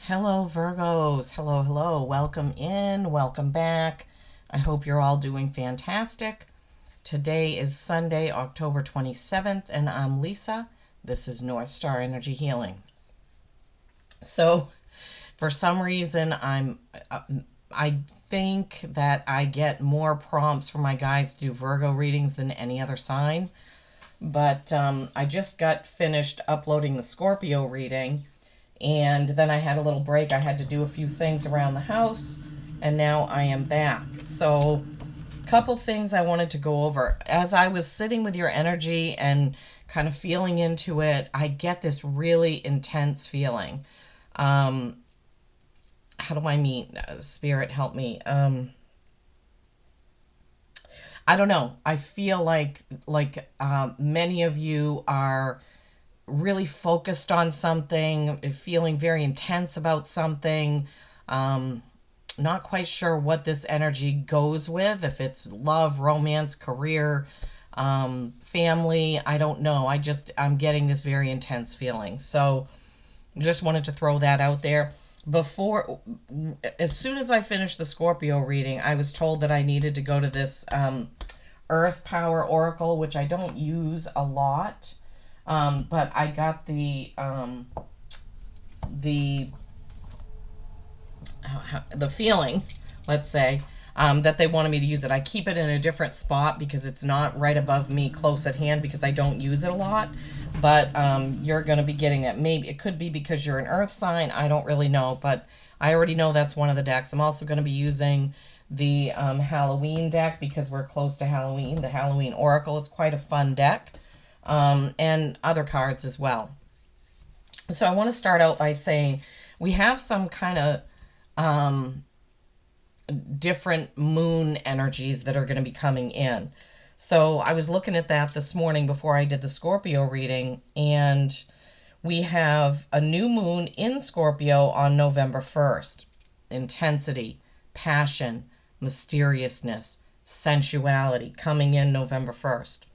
Hello, Virgos. Hello, hello. Welcome in. Welcome back. I hope you're all doing fantastic. Today is Sunday, October 27th, and I'm Lisa. This is North Star Energy Healing. So, for some reason, I think that I get more prompts from my guides to do Virgo readings than any other sign. But I just got finished uploading the Scorpio reading, and then I had a little break. I had to do a few things around the house, and now I am back. So, a couple things I wanted to go over. As I was sitting with your energy and kind of feeling into it, I get this really intense feeling. How do I mean? Spirit, help me. I don't know. I feel like many of you are really focused on something, feeling very intense about something. Not quite sure what this energy goes with, if it's love, romance, career, family. I don't know. I'm getting this very intense feeling. So just wanted to throw that out there. As soon as I finished the Scorpio reading, I was told that I needed to go to this Earth Power Oracle, which I don't use a lot. But I got the feeling, let's say, that they wanted me to use it. I keep it in a different spot because it's not right above me, close at hand, because I don't use it a lot. But you're going to be getting that. Maybe it could be because you're an Earth sign. I don't really know, but I already know that's one of the decks. I'm also going to be using the Halloween deck because we're close to Halloween. The Halloween Oracle. It's quite a fun deck. And other cards as well. So I want to start out by saying we have some kind of different moon energies that are going to be coming in. So I was looking at that this morning before I did the Scorpio reading, and we have a new moon in Scorpio on November 1st. Intensity, passion, mysteriousness, sensuality coming in November 1st.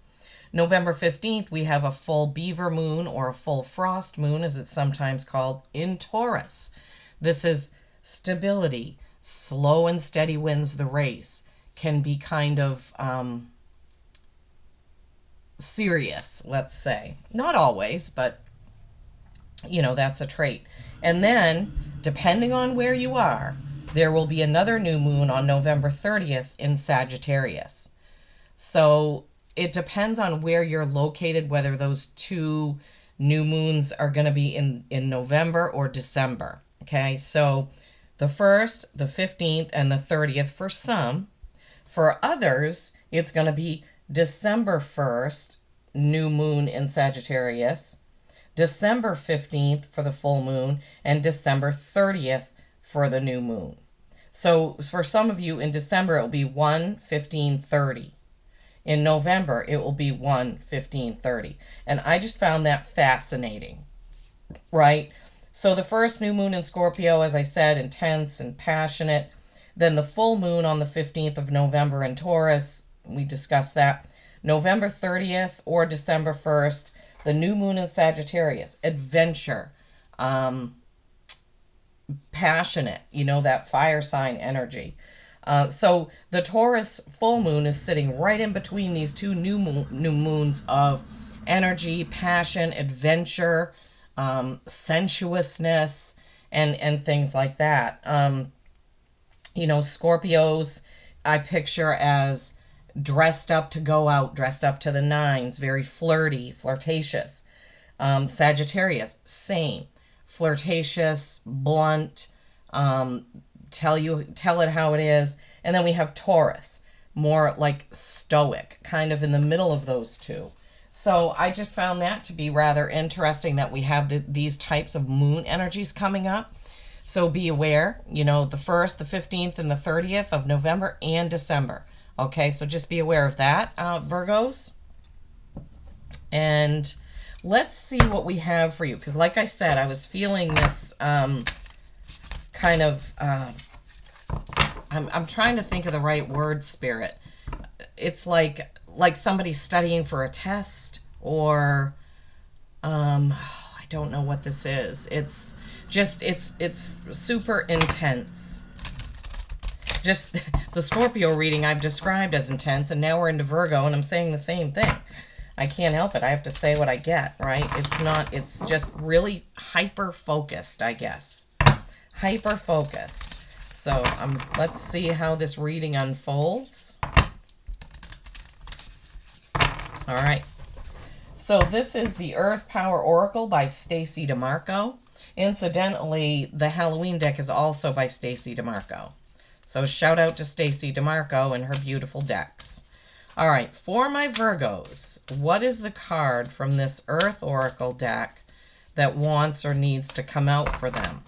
November 15th, we have a full beaver moon, or a full frost moon, as it's sometimes called, in Taurus. This is stability. Slow and steady wins the race. Can be kind of serious, let's say. Not always, but, that's a trait. And then, depending on where you are, there will be another new moon on November 30th in Sagittarius. So it depends on where you're located, whether those two new moons are going to be in November or December. Okay, so the 1st, the 15th, and the 30th for some. For others, it's going to be December 1st, new moon in Sagittarius, December 15th for the full moon, and December 30th for the new moon. So for some of you in December, it will be 1/15/30. In November, it will be 1/15/30. And I just found that fascinating, right? So the first new moon in Scorpio, as I said, intense and passionate. Then the full moon on the 15th of November in Taurus, we discussed that. November 30th or December 1st, the new moon in Sagittarius, adventure, passionate, that fire sign energy. So the Taurus full moon is sitting right in between these two new moons of energy, passion, adventure, sensuousness, and things like that. Scorpios I picture as dressed up to go out, dressed up to the nines, very flirty, flirtatious. Sagittarius, same. Flirtatious, blunt, tell it how it is. And then we have Taurus, more like stoic, kind of in the middle of those two. So I just found that to be rather interesting that we have these types of moon energies coming up. So be aware, the 1st, the 15th, and the 30th of November and December. Okay, so just be aware of that, Virgos. And let's see what we have for you. Because like I said, I was feeling this kind of, I'm trying to think of the right word, Spirit. It's like somebody studying for a test, or I don't know what this is. It's just, it's super intense. Just the Scorpio reading I've described as intense, and now we're into Virgo, and I'm saying the same thing. I can't help it. I have to say what I get, right? It's not, it's just really hyper-focused, I guess. Hyper-focused. So let's see how this reading unfolds. All right. So this is the Earth Power Oracle by Stacey DeMarco. Incidentally, the Halloween deck is also by Stacey DeMarco. So shout out to Stacey DeMarco and her beautiful decks. All right, for my Virgos, what is the card from this Earth Oracle deck that wants or needs to come out for them?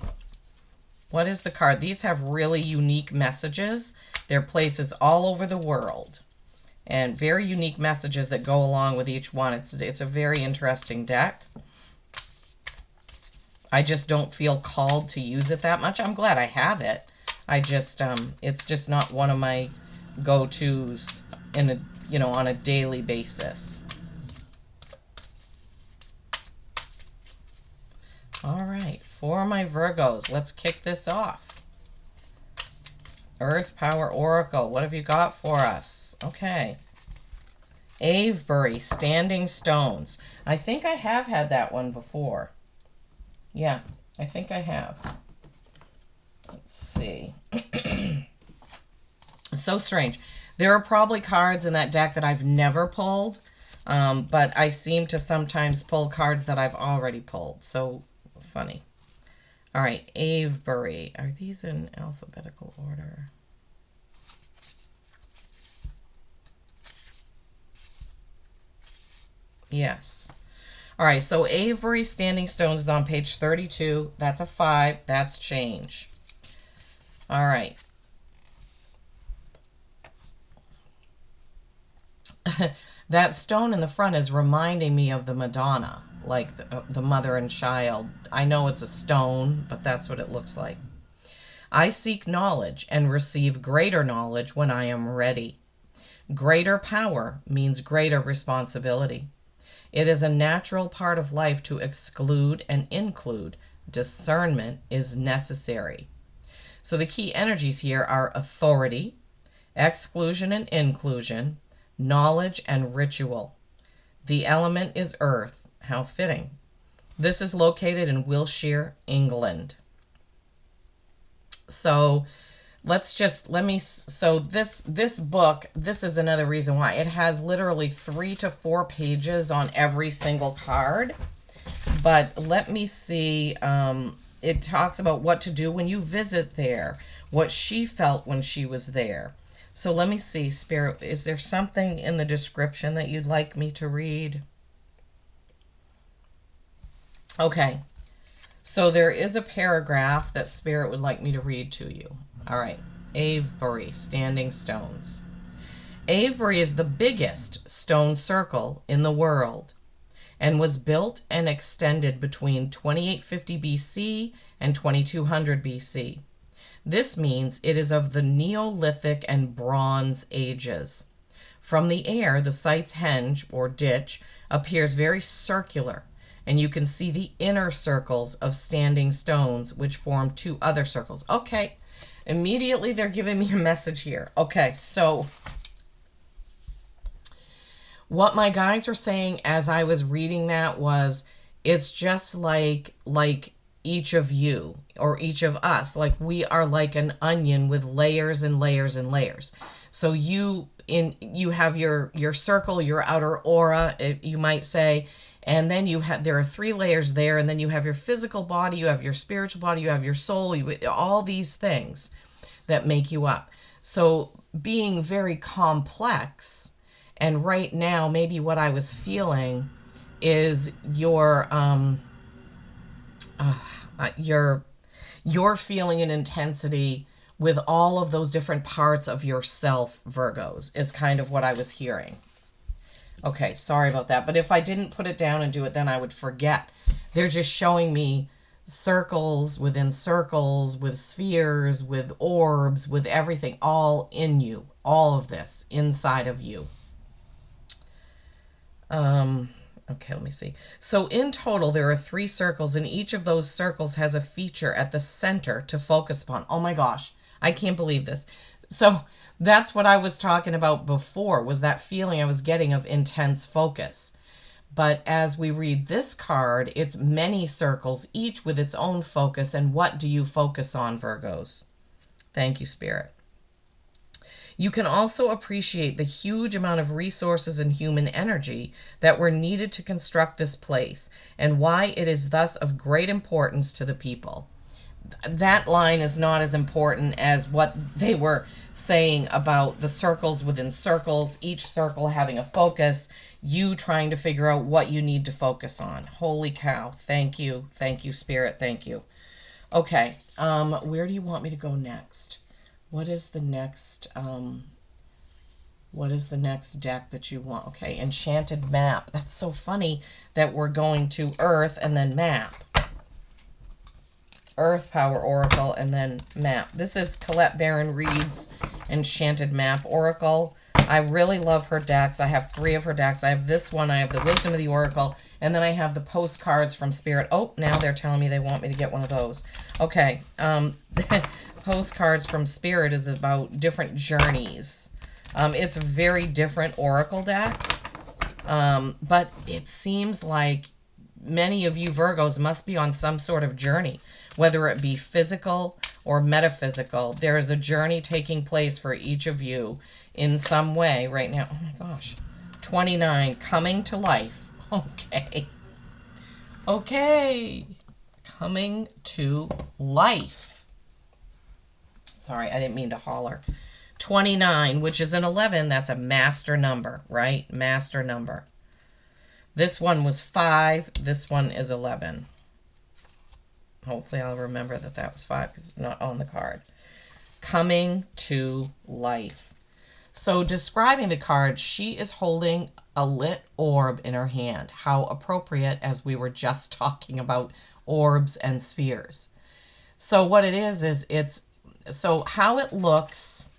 What is the card? These have really unique messages. They're places all over the world, and very unique messages that go along with each one. It's a very interesting deck. I just don't feel called to use it that much. I'm glad I have it. I just it's just not one of my go-tos in a, you know, on a daily basis. All right, for my Virgos, let's kick this off. Earth Power Oracle, what have you got for us? Okay. Avebury, Standing Stones. I think I have had that one before. Yeah, I think I have. Let's see. So strange. There are probably cards in that deck that I've never pulled, but I seem to sometimes pull cards that I've already pulled. So funny. All right, Avebury. Are these in alphabetical order? Yes. All right, so Avebury Standing Stones is on page 32. That's a 5. That's change. All right. That stone in the front is reminding me of the Madonna, like the mother and child. I know it's a stone, but that's what it looks like. I seek knowledge and receive greater knowledge when I am ready. Greater power means greater responsibility. It is a natural part of life to exclude and include. Discernment is necessary. So the key energies here are authority, exclusion and inclusion, knowledge and ritual. The element is earth. How fitting. This is located in Wiltshire, England. So so this book, this is another reason why. It has literally 3 to 4 pages on every single card. But let me see, it talks about what to do when you visit there, what she felt when she was there. So let me see, Spirit, is there something in the description that you'd like me to read? Okay, so there is a paragraph that Spirit would like me to read to you. All right, Avebury, Standing Stones. Avebury is the biggest stone circle in the world and was built and extended between 2850 BC and 2200 BC. This means it is of the Neolithic and Bronze Ages. From the air, the site's henge, or ditch, appears very circular, and you can see the inner circles of standing stones, which form 2 other circles. Okay, immediately they're giving me a message here. Okay, so what my guides were saying as I was reading that was, it's just like each of you or each of us, like we are like an onion with layers and layers and layers. So you have your circle, your outer aura, you might say, and then there are 3 layers there, and then you have your physical body, you have your spiritual body, you have your soul, all these things that make you up. So being very complex, and right now maybe what I was feeling is your feeling an intensity with all of those different parts of yourself, Virgos, is kind of what I was hearing. Okay, sorry about that. But if I didn't put it down and do it, then I would forget. They're just showing me circles within circles, with spheres, with orbs, with everything, all in you. All of this inside of you. Okay, let me see. So in total, there are 3 circles, and each of those circles has a feature at the center to focus upon. Oh my gosh, I can't believe this. So that's what I was talking about before, was that feeling I was getting of intense focus. But as we read this card, it's many circles, each with its own focus. And what do you focus on, Virgos? Thank you, Spirit. You can also appreciate the huge amount of resources and human energy that were needed to construct this place, and why it is thus of great importance to the people. That line is not as important as what they were saying about the circles within circles, each circle having a focus, you trying to figure out what you need to focus on. Holy cow. Thank you. Thank you, Spirit. Thank you. Okay. Where do you want me to go next? What is the next deck that you want? Okay, Enchanted Map. That's so funny that we're going to Earth and then Map. Earth Power Oracle and then Map. This is Colette Baron Reed's Enchanted Map Oracle. I really love her decks. I have 3 of her decks. I have this one, I have the Wisdom of the Oracle, and then I have the postcards from Spirit. Oh, now they're telling me they want me to get one of those. Okay, postcards from Spirit is about different journeys. It's a very different oracle deck, but it seems like many of you Virgos must be on some sort of journey, whether it be physical or metaphysical. There is a journey taking place for each of you in some way right now. Oh my gosh. 29, coming to life. Okay. Okay. Coming to life. Sorry, I didn't mean to holler. 29, which is an 11, that's a master number, right? Master number. This one was 5. This one is 11. Hopefully I'll remember that that was 5 because it's not on the card. Coming to life. So describing the card, she is holding a lit orb in her hand. How appropriate, as we were just talking about orbs and spheres. So what it is it's, so how it looks,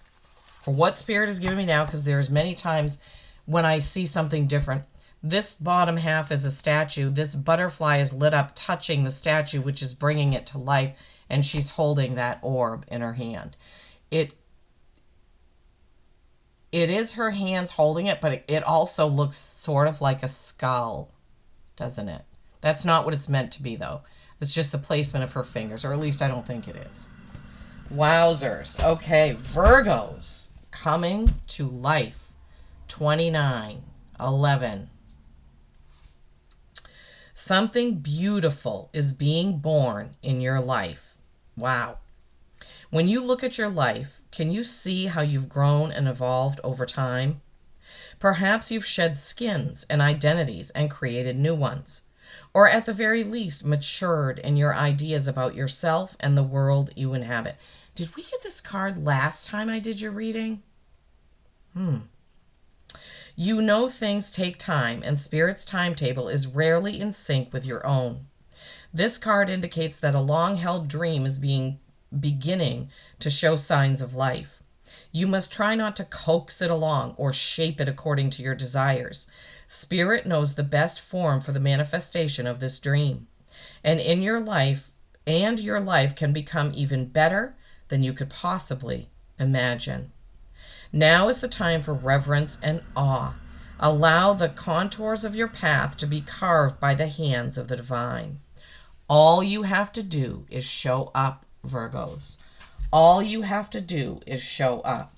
or what Spirit is giving me now, because there's many times when I see something different. This bottom half is a statue. This butterfly is lit up, touching the statue, which is bringing it to life, and she's holding that orb in her hand. It is her hands holding it, but it also looks sort of like a skull, doesn't it? That's not what it's meant to be, though. It's just the placement of her fingers, or at least I don't think it is. Wowzers. Okay, Virgos, coming to life. 29, 11. Something beautiful is being born in your life. Wow. When you look at your life, can you see how you've grown and evolved over time? Perhaps you've shed skins and identities and created new ones, or at the very least matured in your ideas about yourself and the world you inhabit. Did we get this card last time I did your reading? You know things take time, and Spirit's timetable is rarely in sync with your own. This card indicates that a long-held dream is beginning to show signs of life. You must try not to coax it along or shape it according to your desires. Spirit knows the best form for the manifestation of this dream. And your life can become even better than you could possibly imagine. Now is the time for reverence and awe. Allow the contours of your path to be carved by the hands of the divine. All you have to do is show up, Virgos. All you have to do is show up.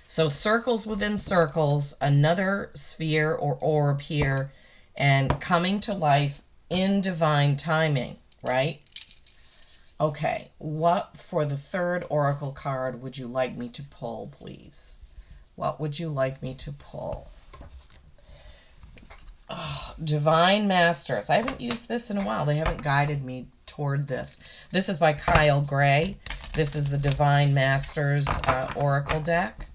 So circles within circles, another sphere or orb here, and coming to life in divine timing, right? Okay, what for the third oracle card would you like me to pull, please? What would you like me to pull? Oh, Divine Masters. I haven't used this in a while. They haven't guided me toward this. This is by Kyle Gray. This is the Divine Masters Oracle deck.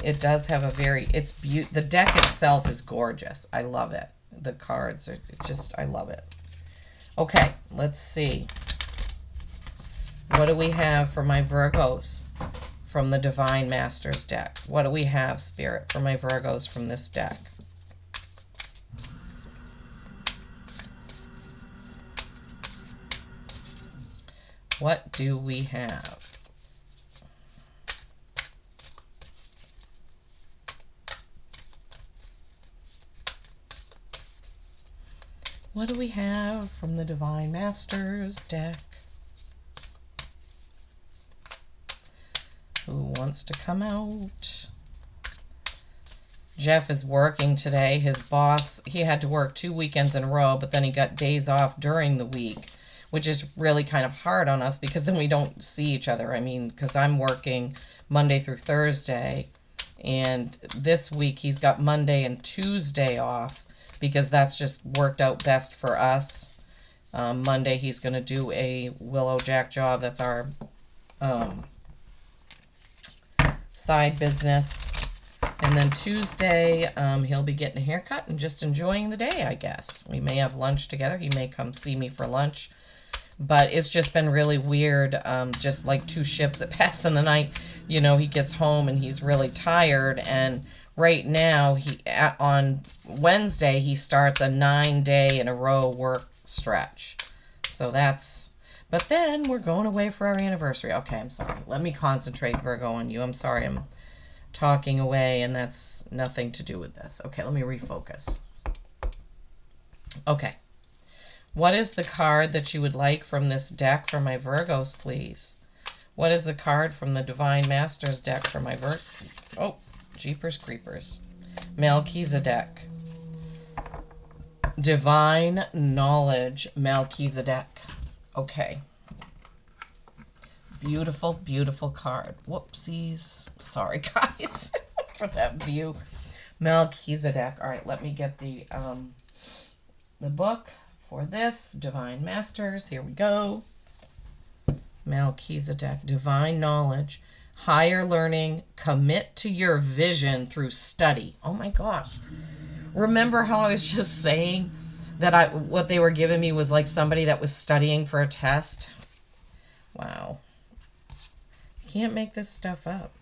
It does have a very, the deck itself is gorgeous. I love it. The cards are just, I love it. Okay, let's see. What do we have for my Virgos from the Divine Masters deck? What do we have, Spirit, for my Virgos from this deck? What do we have? What do we have from the Divine Masters deck? Who wants to come out? Jeff is working today. His boss, he had to work 2 weekends in a row, but then he got days off during the week, which is really kind of hard on us because then we don't see each other. I mean, because I'm working Monday through Thursday, and this week he's got Monday and Tuesday off because that's just worked out best for us. Monday he's going to do a Willow Jack job. That's our side business. And then Tuesday, he'll be getting a haircut and just enjoying the day, I guess. We may have lunch together. He may come see me for lunch. But it's just been really weird, just like 2 ships that pass in the night. You know, he gets home and he's really tired. And right now, on Wednesday, he starts a 9-day-in-a-row work stretch. So that's... But then we're going away for our anniversary. Okay, I'm sorry. Let me concentrate, Virgo, on you. I'm sorry I'm talking away, and that's nothing to do with this. Okay, let me refocus. Okay. What is the card that you would like from this deck for my Virgos, please? What is the card from the Divine Masters deck for my Oh, Jeepers Creepers. Melchizedek. Divine Knowledge, Melchizedek. Okay. Beautiful, beautiful card. Whoopsies. Sorry, guys, for that view. Melchizedek. All right, let me get the book for this. Divine Masters. Here we go. Melchizedek. Divine Knowledge. Higher learning. Commit to your vision through study. Oh my gosh. Remember how I was just saying that what they were giving me was like somebody that was studying for a test? Wow. Can't make this stuff up.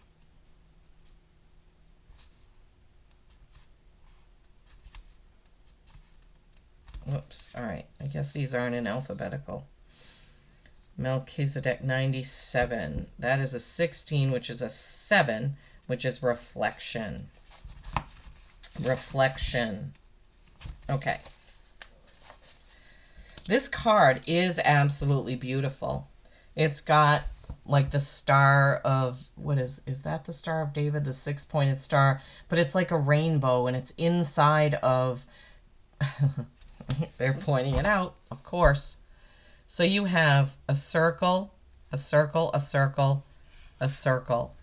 Whoops. All right. I guess these aren't in alphabetical. Melchizedek 97. That is a 16, which is a 7, which is reflection. Reflection. Okay. This card is absolutely beautiful. It's got like the star of, what is that the Star of David? The 6-pointed star, but it's like a rainbow and it's inside of, they're pointing it out, of course. So you have a circle, a circle, a circle, a circle.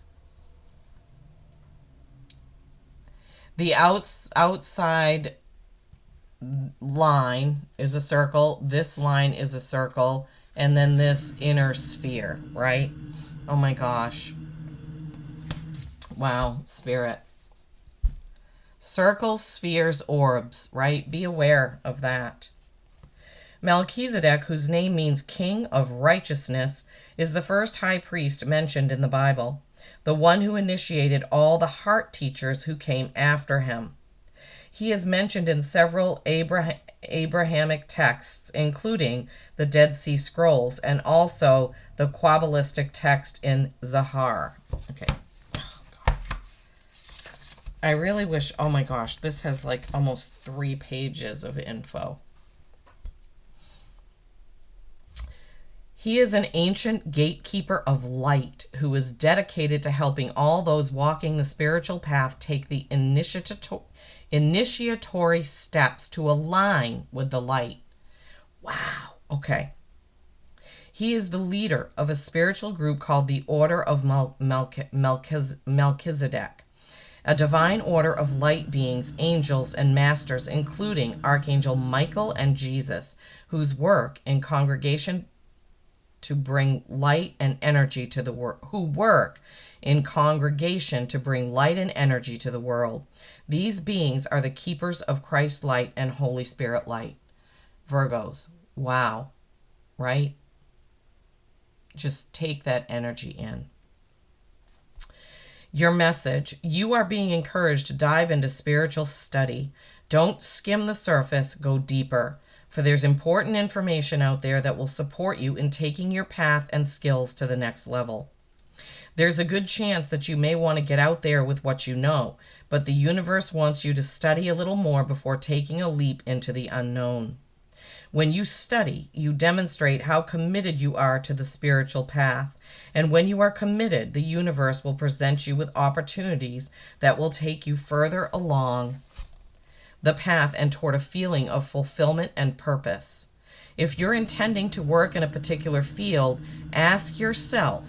The outside line is a circle, this line is a circle, and then this inner sphere, right? Oh my gosh. Wow, Spirit. Circles, spheres, orbs, right? Be aware of that. Melchizedek, whose name means King of Righteousness, is the first high priest mentioned in the Bible, the one who initiated all the heart teachers who came after him. He is mentioned in several Abrahamic texts, including the Dead Sea Scrolls and also the Kabbalistic text in Zahar. Okay. Oh, God. I really wish, oh my gosh, this has like almost 3 pages of info. He is an ancient gatekeeper of light who is dedicated to helping all those walking the spiritual path take the initiatory steps to align with the light. Wow. Okay. He is the leader of a spiritual group called the Order of Melchizedek, a divine order of light beings, angels, and masters, including Archangel Michael and Jesus, whose work in congregation to bring light and energy to the world, who work in congregation to bring light and energy to the world. These beings are the keepers of Christ's light and Holy Spirit light. Virgos, wow, right? Just take that energy in. Your message: you are being encouraged to dive into spiritual study. Don't skim the surface, go deeper, for there's important information out there that will support you in taking your path and skills to the next level. There's a good chance that you may want to get out there with what you know, but the universe wants you to study a little more before taking a leap into the unknown. When you study, you demonstrate how committed you are to the spiritual path. And when you are committed, the universe will present you with opportunities that will take you further along the path and toward a feeling of fulfillment and purpose. If you're intending to work in a particular field, ask yourself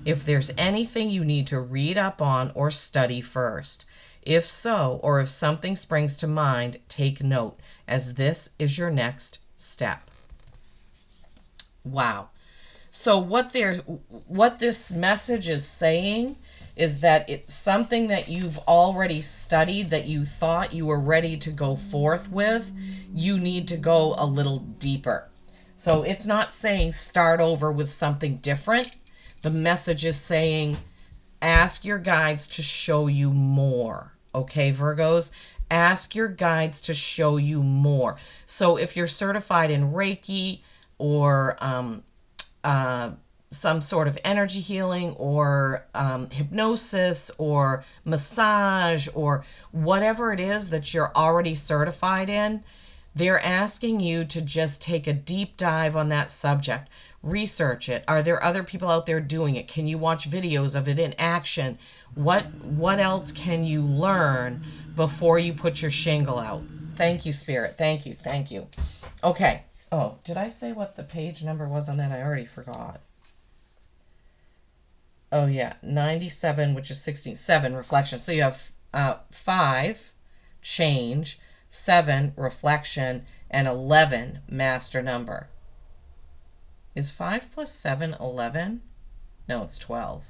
if there's anything you need to read up on or study first. If so, or if something springs to mind, take note, as this is your next step. Wow. So what this message is saying is that it's something that you've already studied, that you thought you were ready to go forth with. You need to go a little deeper. So it's not saying start over with something different. The message is saying ask your guides to show you more. Okay, Virgos? Ask your guides to show you more. So if you're certified in Reiki or some sort of energy healing or hypnosis or massage or whatever it is that you're already certified in, they're asking you to just take a deep dive on that subject. Research it. Are there other people out there doing it? Can you watch videos of it in action? What else can you learn before you put your shingle out? Thank you, Spirit. Thank you. Thank you. Okay. Oh, did I say what the page number was on that? I already forgot. Oh, yeah. 97, which is 16. 7, reflection. So you have 5, change, 7, reflection, and 11, master number. Is 5 plus 7 11? No, it's 12.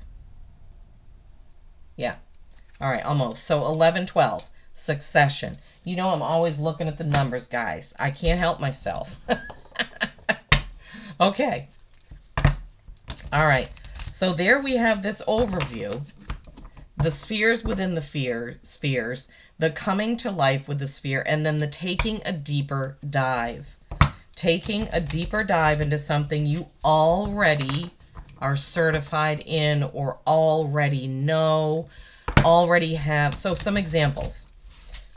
Yeah. All right, almost. So 11, 12. Succession. You know I'm always looking at the numbers, guys. I can't help myself. Okay. All right. So there we have this overview. The spheres within the spheres, the coming to life with the sphere, and then the taking a deeper dive. Taking a deeper dive into something you already are certified in or already know, already have. So some examples.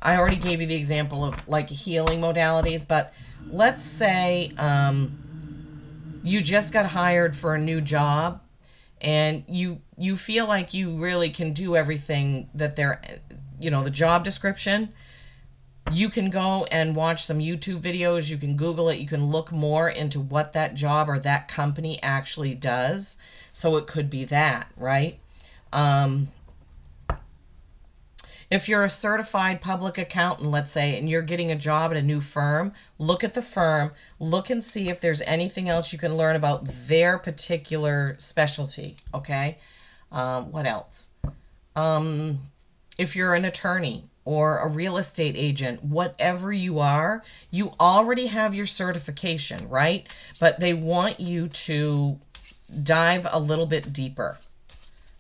I already gave you the example of like healing modalities, but let's say you just got hired for a new job and you feel like you really can do everything that they're, the job description. You can go and watch some YouTube videos. You can Google it. You can look more into what that job or that company actually does. So it could be that, right? If you're a certified public accountant, let's say, and you're getting a job at a new firm, look at the firm, look and see if there's anything else you can learn about their particular specialty, okay? What else? If you're an attorney or a real estate agent, whatever you are, you already have your certification, right? But they want you to dive a little bit deeper.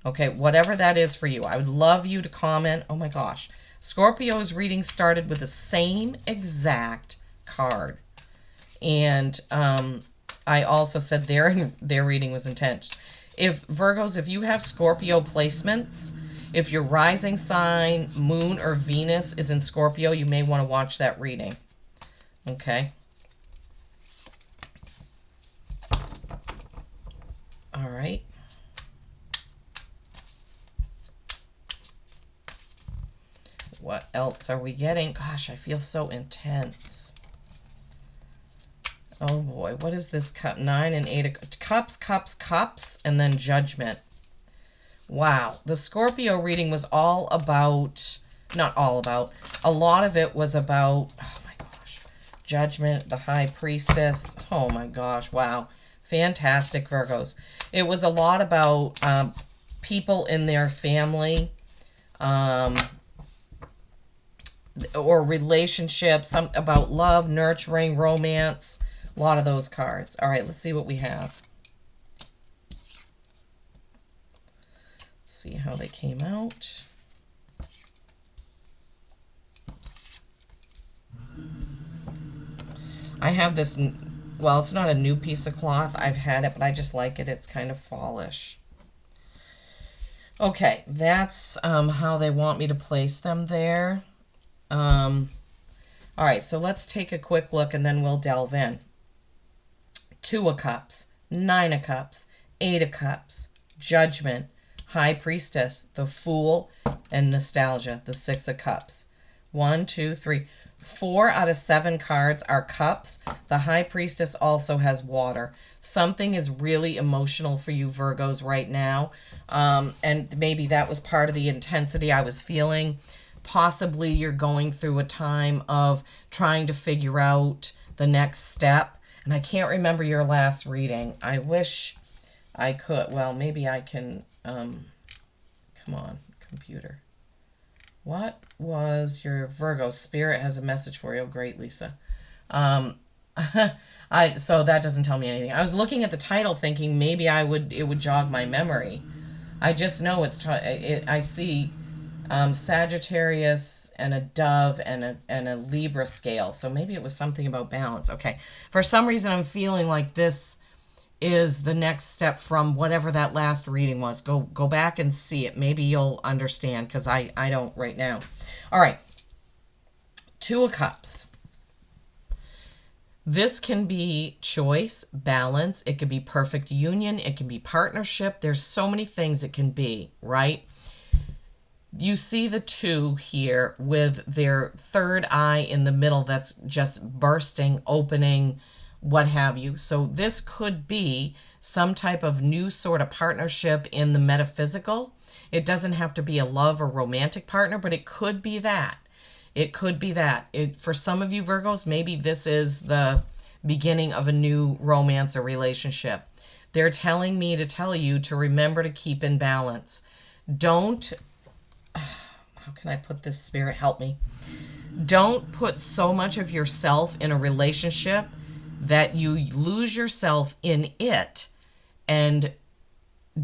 Okay, whatever that is for you. I would love you to comment. Oh my gosh. Scorpio's reading started with the same exact card. And I also said their reading was intense. If Virgos, if you have Scorpio placements, if your rising sign, moon, or Venus is in Scorpio, you may want to watch that reading. Okay. All right. What else are we getting? Gosh, I feel so intense. Oh boy, what is this cup? 9 and 8 of cups, cups, cups, and then judgment. Wow, the Scorpio reading was all about, not all about, a lot of it was about, oh my gosh, judgment, the high priestess. Oh my gosh, wow. Fantastic, Virgos. It was a lot about people in their family, or relationships, some about love, nurturing, romance, a lot of those cards. All right, let's see what we have. Let's see how they came out. I have this, well, it's not a new piece of cloth. I've had it, but I just like it. It's kind of fallish. Okay, that's how they want me to place them there. All right, so let's take a quick look and then we'll delve in. 2 of Cups, 9 of Cups, 8 of Cups, Judgment, High Priestess, the Fool, and Nostalgia, the 6 of Cups. 1, 2, 3, 4 out of 7 cards are cups. The High Priestess also has water. Something is really emotional for you Virgos right now. And maybe that was part of the intensity I was feeling. Possibly you're going through a time of trying to figure out the next step. And I can't remember your last reading. I wish I could. Well, maybe I can. Come on, computer. What was your Virgo? Spirit has a message for you. Oh, great, Lisa. So that doesn't tell me anything. I was looking at the title thinking maybe it would jog my memory. I just know I see Sagittarius and a dove and a Libra scale. So maybe it was something about balance. Okay. For some reason I'm feeling like this is the next step from whatever that last reading was. Go back and see it. Maybe you'll understand because I don't right now. All right. 2 of Cups. This can be choice, balance. It could be perfect union. It can be partnership. There's so many things it can be, right? You see the 2 here with their third eye in the middle that's just bursting, opening, what have you. So this could be some type of new sort of partnership in the metaphysical. It doesn't have to be a love or romantic partner, but it could be that. It could be that. For some of you Virgos, maybe this is the beginning of a new romance or relationship. They're telling me to tell you to remember to keep in balance. Don't, how can I put this, Spirit, help me. Don't put so much of yourself in a relationship that you lose yourself in it and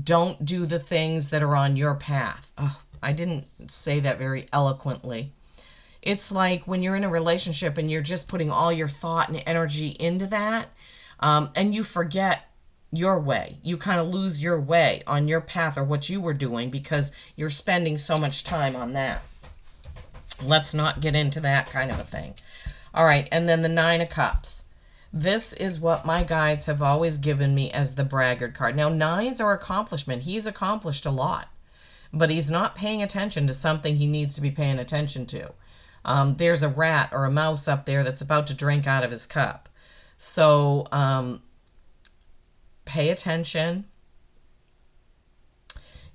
don't do the things that are on your path. Oh, I didn't say that very eloquently. It's like when you're in a relationship and you're just putting all your thought and energy into that, and you forget your way. You kind of lose your way on your path or what you were doing because you're spending so much time on that. Let's not get into that kind of a thing. All right, and then the 9 of Cups. This is what my guides have always given me as the braggart card. Now, 9s are accomplishment. He's accomplished a lot, but he's not paying attention to something he needs to be paying attention to. There's a rat or a mouse up there that's about to drink out of his cup. So pay attention.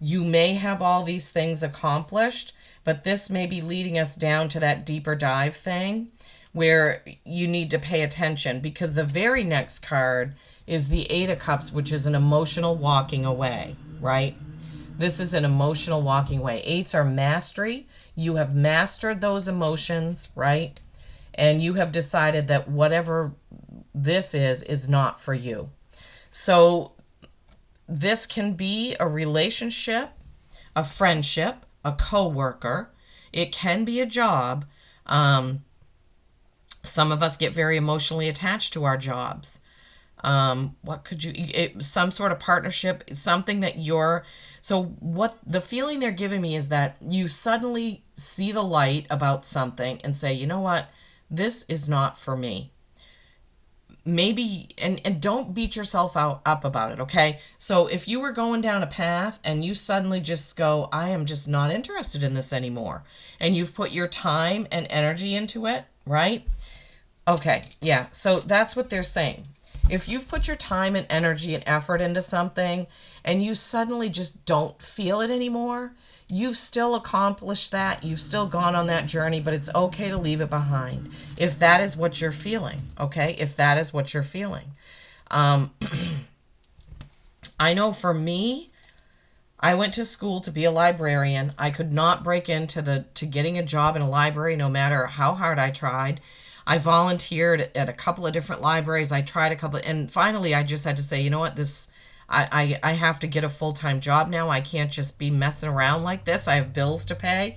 You may have all these things accomplished, but this may be leading us down to that deeper dive thing where you need to pay attention, because the very next card is the 8 of Cups, which is an emotional walking away, right? This is an emotional walking away. 8s are mastery. You have mastered those emotions, right? And you have decided that whatever this is not for you. So this can be a relationship, a friendship, a coworker. It can be a job. Some of us get very emotionally attached to our jobs. What could you, some sort of partnership, something that so what the feeling they're giving me is that you suddenly see the light about something and say, you know what, this is not for me. Maybe, and don't beat yourself up about it, okay? So if you were going down a path and you suddenly just go, I am just not interested in this anymore, and you've put your time and energy into it, right? Okay, yeah, so that's what they're saying. If you've put your time and energy and effort into something and you suddenly just don't feel it anymore, you've still accomplished that. You've still gone on that journey, but it's okay to leave it behind if that is what you're feeling, okay? If that is what you're feeling. I know for me, I went to school to be a librarian. I could not break into getting a job in a library no matter how hard I tried. I volunteered at a couple of different libraries. I tried a couple, and finally I just had to say, you know what, I have to get a full-time job now. I can't just be messing around like this. I have bills to pay.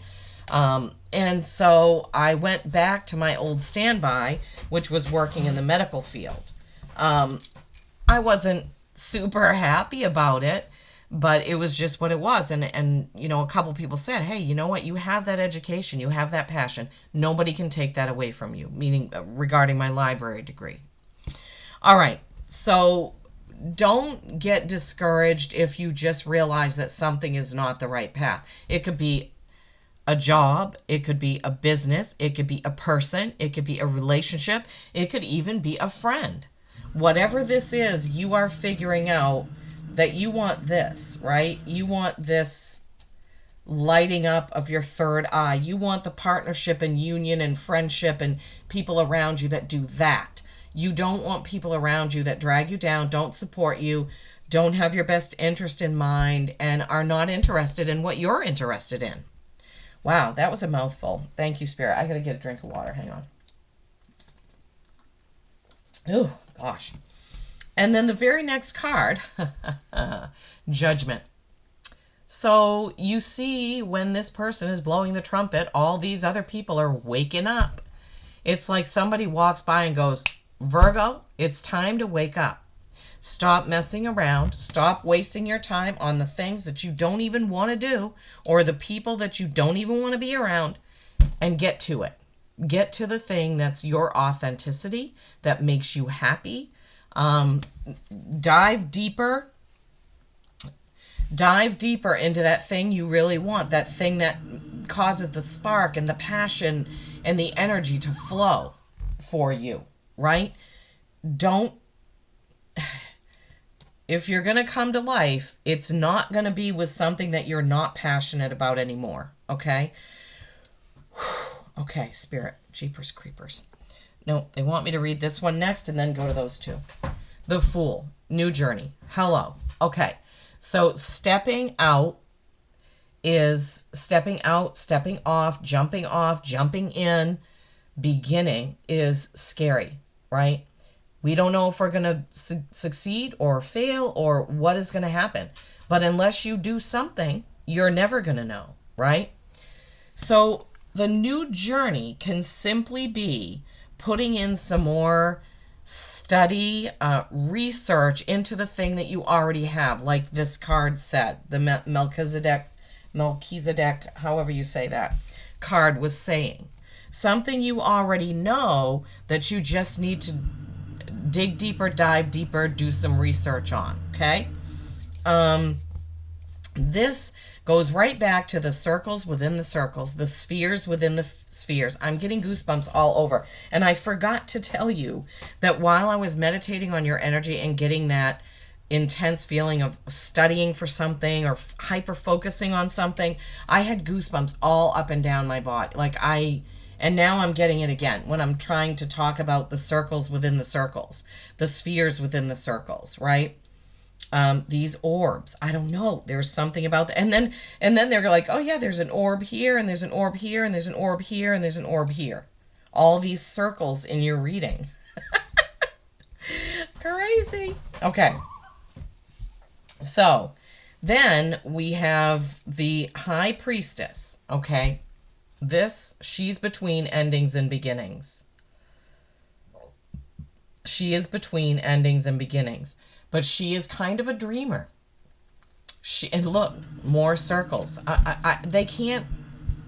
And so I went back to my old standby, which was working in the medical field. I wasn't super happy about it, but it was just what it was. And you know, a couple people said, hey, you know what? You have that education. You have that passion. Nobody can take that away from you, meaning regarding my library degree. All right. So don't get discouraged if you just realize that something is not the right path. It could be a job, it could be a business, it could be a person, it could be a relationship, it could even be a friend. Whatever this is, you are figuring out that you want this, right? You want this lighting up of your third eye. You want the partnership and union and friendship and people around you that do that. You don't want people around you that drag you down, don't support you, don't have your best interest in mind, and are not interested in what you're interested in. Wow, that was a mouthful. Thank you, Spirit. I gotta get a drink of water. Hang on. Oh, gosh. And then the very next card, Judgment. So you see when this person is blowing the trumpet, all these other people are waking up. It's like somebody walks by and goes, Virgo, it's time to wake up. Stop messing around. Stop wasting your time on the things that you don't even want to do or the people that you don't even want to be around, and get to it. Get to the thing that's your authenticity, that makes you happy. Dive deeper into that thing you really want, that thing that causes the spark and the passion and the energy to flow for you, right? Don't, if you're going to come to life, it's not going to be with something that you're not passionate about anymore, okay? Okay, Spirit, Jeepers Creepers. No, they want me to read this one next and then go to those two. The Fool, new journey. Hello. Okay, so stepping out is stepping out, stepping off, jumping in. Beginning is scary, right? We don't know if we're going to succeed or fail or what is going to happen. But unless you do something, you're never going to know, right? So the new journey can simply be putting in some more study, research into the thing that you already have, like this card said, the Melchizedek, however you say that, card was saying. Something you already know that you just need to dig deeper, dive deeper, do some research on, okay? This goes right back to the circles within the circles, the spheres within the spheres. I'm getting goosebumps all over. And I forgot to tell you that while I was meditating on your energy and getting that intense feeling of studying for something or hyper-focusing on something, I had goosebumps all up and down my body. And now I'm getting it again when I'm trying to talk about the circles within the circles, the spheres within the circles, right? These orbs, I don't know. There's something about that. And then they're like, oh yeah, there's an orb here, and there's an orb here, and there's an orb here, and there's an orb here. All these circles in your reading. Crazy. Okay. So then we have the High Priestess, okay? She's between endings and beginnings. She is between endings and beginnings. But she is kind of a dreamer. And look, more circles. They can't,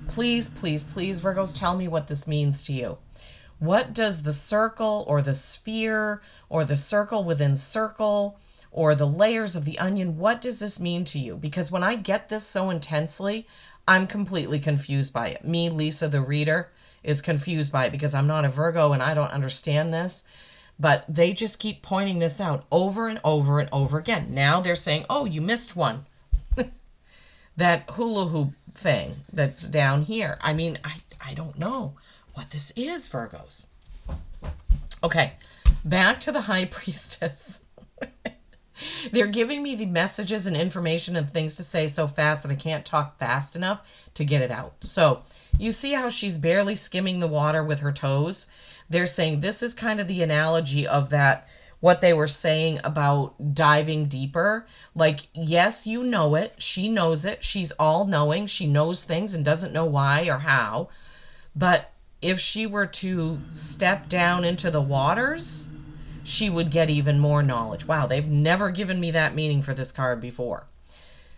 please, Virgos, tell me what this means to you. What does the circle or the sphere or the circle within circle or the layers of the onion, what does this mean to you? Because when I get this so intensely, I'm completely confused by it. Me, Lisa, the reader, is confused by it because I'm not a Virgo and I don't understand this. But they just keep pointing this out over and over and over again. Now they're saying, oh, you missed one. That hula hoop thing that's down here. I mean, I don't know what this is, Virgos. Okay, back to the High Priestess. They're giving me the messages and information and things to say so fast that I can't talk fast enough to get it out. So you see how she's barely skimming the water with her toes? They're saying this is kind of the analogy of that what they were saying about diving deeper. Like, yes, you know it. She knows it. She's all knowing. She knows things and doesn't know why or how. But if she were to step down into the waters, she would get even more knowledge. Wow, they've never given me that meaning for this card before.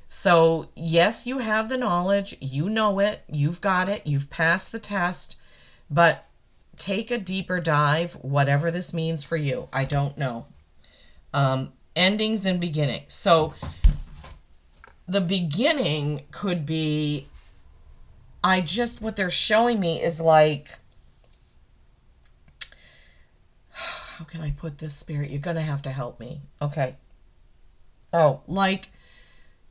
So, yes, you have the knowledge. You know it. You've got it. You've passed the test. But take a deeper dive, whatever this means for you. I don't know. Endings and beginnings. So the beginning could be, what they're showing me is like, how can I put this, Spirit? You're going to have to help me. Okay. Oh, like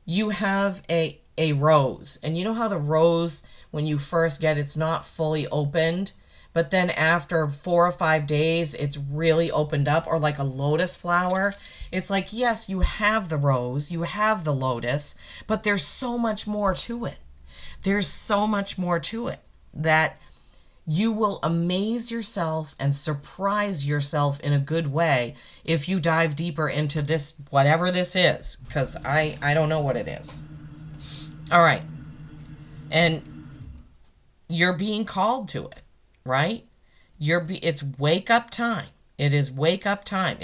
you have a rose. And you know how the rose, when you first get it's not fully opened, but then after 4 or 5 days, it's really opened up, or like a lotus flower. It's like, yes, you have the rose, you have the lotus, but there's so much more to it. There's so much more to it that you will amaze yourself and surprise yourself in a good way if you dive deeper into this, whatever this is, because I don't know what it is. All right. And you're being called to it, right? It's wake up time. It is wake up time.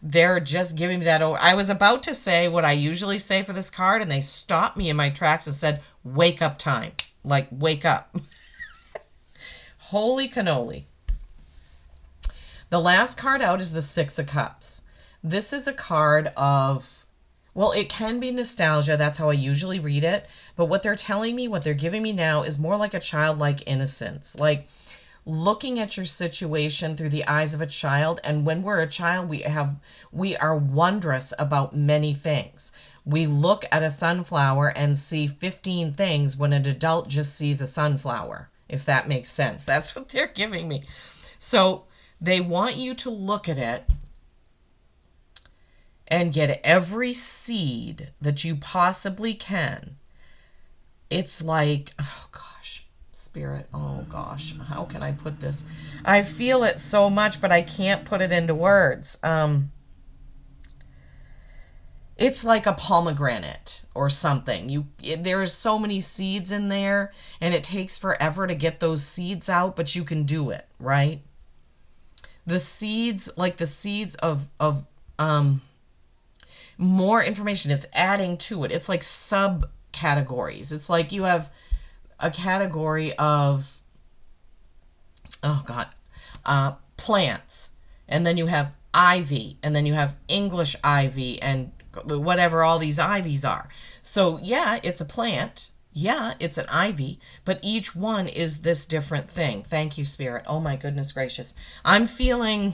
They're just giving me that. I was about to say what I usually say for this card, and they stopped me in my tracks and said, wake up time. Like, wake up. Holy cannoli. The last card out is the Six of Cups. This is a card of, well, it can be nostalgia. That's how I usually read it. But what they're telling me, what they're giving me now is more like a childlike innocence. Like looking at your situation through the eyes of a child. And when we're a child, we are wondrous about many things. We look at a sunflower and see 15 things when an adult just sees a sunflower, if that makes sense. That's what they're giving me. So they want you to look at it and get every seed that you possibly can. It's like, oh gosh, Spirit, oh gosh, how can I put this? I feel it so much, but I can't put it into words. It's like a pomegranate or something. There's so many seeds in there, and it takes forever to get those seeds out, but you can do it, right? The seeds, like the seeds of more information, it's adding to it. It's like subcategories. It's like you have a category of, oh God, plants, and then you have ivy, and then you have English ivy, and whatever all these ivies are. So yeah, it's a plant. Yeah, it's an ivy, but each one is this different thing. Thank you, Spirit. Oh my goodness gracious. I'm feeling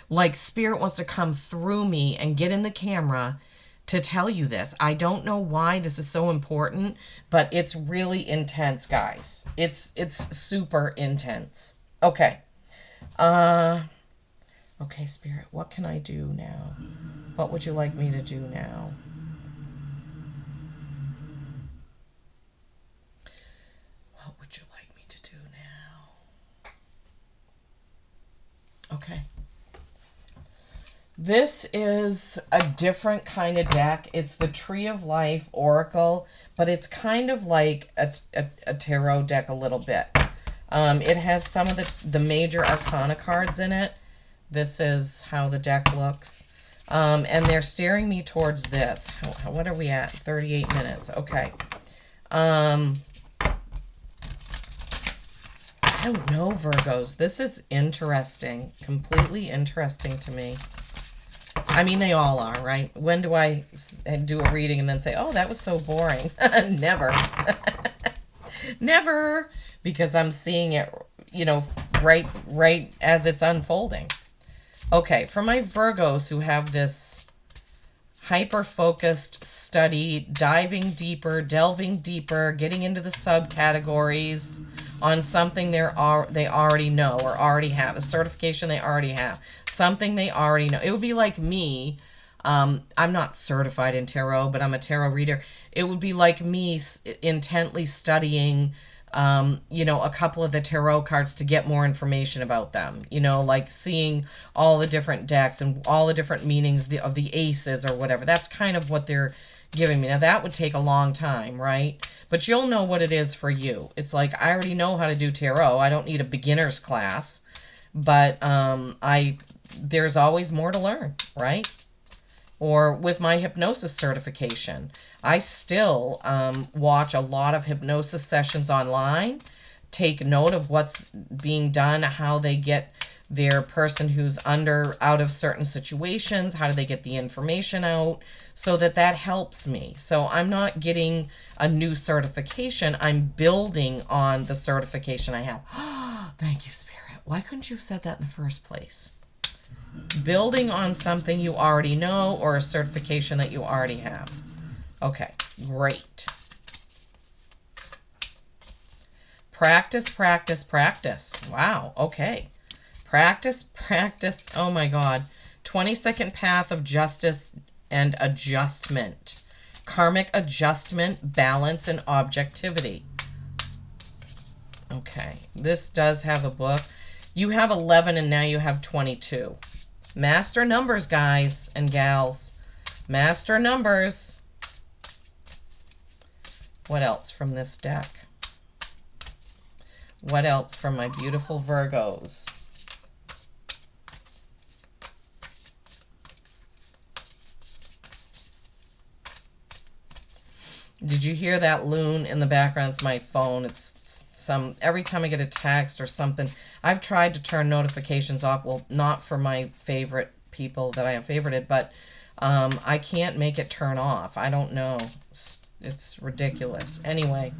like Spirit wants to come through me and get in the camera to tell you this. I don't know why this is so important, but it's really intense, guys. It's super intense. Okay. Okay, Spirit, what can I do now? What would you like me to do now? What would you like me to do now? Okay. This is a different kind of deck. It's the Tree of Life Oracle, but it's kind of like a tarot deck a little bit. It has some of the major arcana cards in it. This is how the deck looks. And they're steering me towards this. What are we at? 38 minutes. Okay. I don't know, Virgos. This is interesting. Completely interesting to me. I mean, they all are, right? When do I do a reading and then say, oh, that was so boring? Never. Never. Because I'm seeing it, right as it's unfolding. Okay, for my Virgos who have this hyper-focused study, diving deeper, delving deeper, getting into the subcategories on something they already know or already have, a certification they already have, something they already know. It would be like me. I'm not certified in tarot, but I'm a tarot reader. It would be like me intently studying a couple of the tarot cards to get more information about them. Like seeing all the different decks and all the different meanings of the aces or whatever. That's kind of what they're giving me. Now, that would take a long time, right? But you'll know what it is for you. It's like, I already know how to do tarot. I don't need a beginner's class. But there's always more to learn, right? Or with my hypnosis certification, I still watch a lot of hypnosis sessions online, take note of what's being done, how they get their person who's out of certain situations, how do they get the information out, so that helps me. So I'm not getting a new certification, I'm building on the certification I have. Thank you, Spirit. Why couldn't you have said that in the first place? Building on something you already know or a certification that you already have. Okay, great. Practice, practice, practice. Wow, okay. Practice, practice. Oh my God. 22nd path of justice and adjustment. Karmic adjustment, balance, and objectivity. Okay, this does have a book. You have 11 and now you have 22. Master numbers, guys and gals. Master numbers. What else from this deck? What else from my beautiful Virgos? Did you hear that loon in the background? It's my phone. Every time I get a text or something, I've tried to turn notifications off. Well, not for my favorite people that I have favorited, but I can't make it turn off. I don't know. It's ridiculous. Anyway,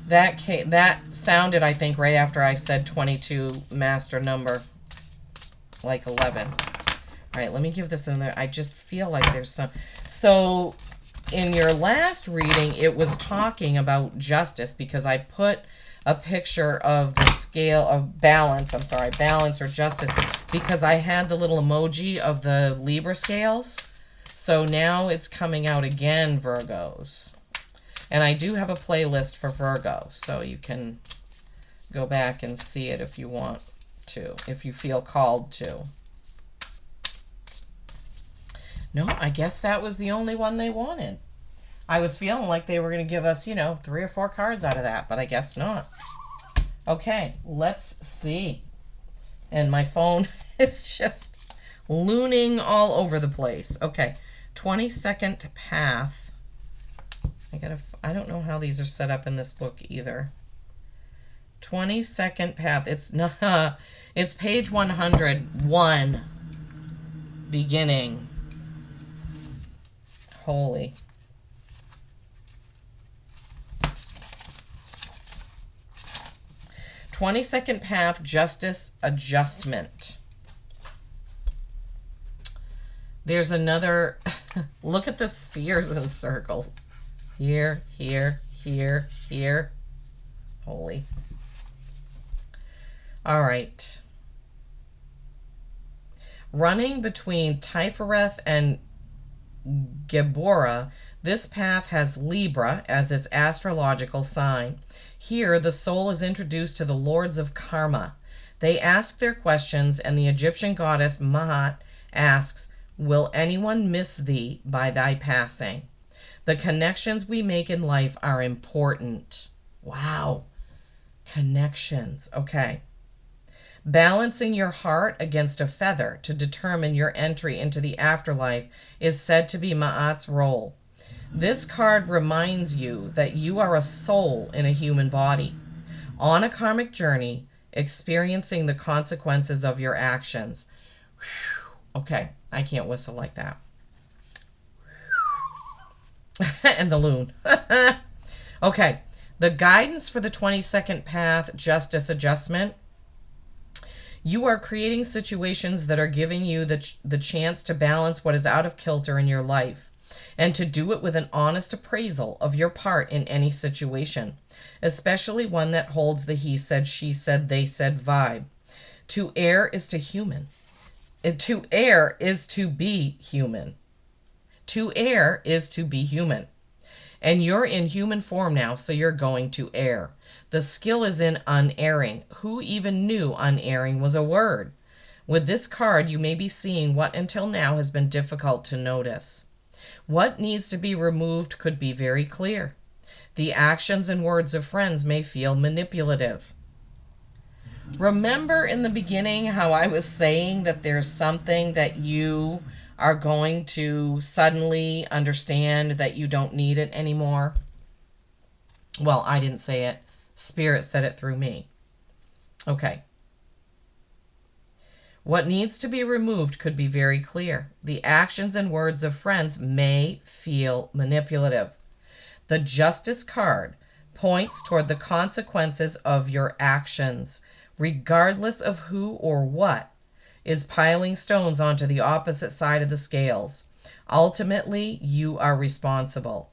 that sounded, I think, right after I said 22 master number, like 11. All right, let me give this in there. I just feel like there's some. So in your last reading, it was talking about justice because I put a picture of the scale of balance. I'm sorry, balance or justice, because I had the little emoji of the Libra scales. So now it's coming out again, Virgos. And I do have a playlist for Virgo, so you can go back and see it if you want to, if you feel called to. No, I guess that was the only one they wanted. I was feeling like they were going to give us, 3 or 4 cards out of that, but I guess not. Okay, let's see. And my phone is just looning all over the place. Okay, 22nd path. I don't know how these are set up in this book either. 22nd path. It's not. It's page 101. Beginning. Holy. "22nd path, justice, adjustment." There's another. Look at the spheres and circles. Here, here, here, here. Holy. All right. Running between Tifereth and Gebora, this path has Libra as its astrological sign. Here, the soul is introduced to the lords of karma. They ask their questions, and the Egyptian goddess Mahat asks, "Will anyone miss thee by thy passing?" The connections we make in life are important. Wow. Connections. Okay. Balancing your heart against a feather to determine your entry into the afterlife is said to be Ma'at's role. This card reminds you that you are a soul in a human body, on a karmic journey, experiencing the consequences of your actions. Whew. Okay, I can't whistle like that. And the loon. Okay, the guidance for the 22nd path, justice, adjustment. You are creating situations that are giving you the chance to balance what is out of kilter in your life, and to do it with an honest appraisal of your part in any situation, especially one that holds the he said, she said, they said vibe. To err is to human. To err is to be human. To err is to be human. And you're in human form now, so you're going to err. The skill is in unerring. Who even knew unerring was a word? With this card, you may be seeing what until now has been difficult to notice. What needs to be removed could be very clear. The actions and words of friends may feel manipulative. Remember in the beginning how I was saying that there's something that you are going to suddenly understand that you don't need it anymore? Well, I didn't say it. Spirit said it through me. Okay. What needs to be removed could be very clear. The actions and words of friends may feel manipulative. The Justice card points toward the consequences of your actions, regardless of who or what is piling stones onto the opposite side of the scales. Ultimately, you are responsible.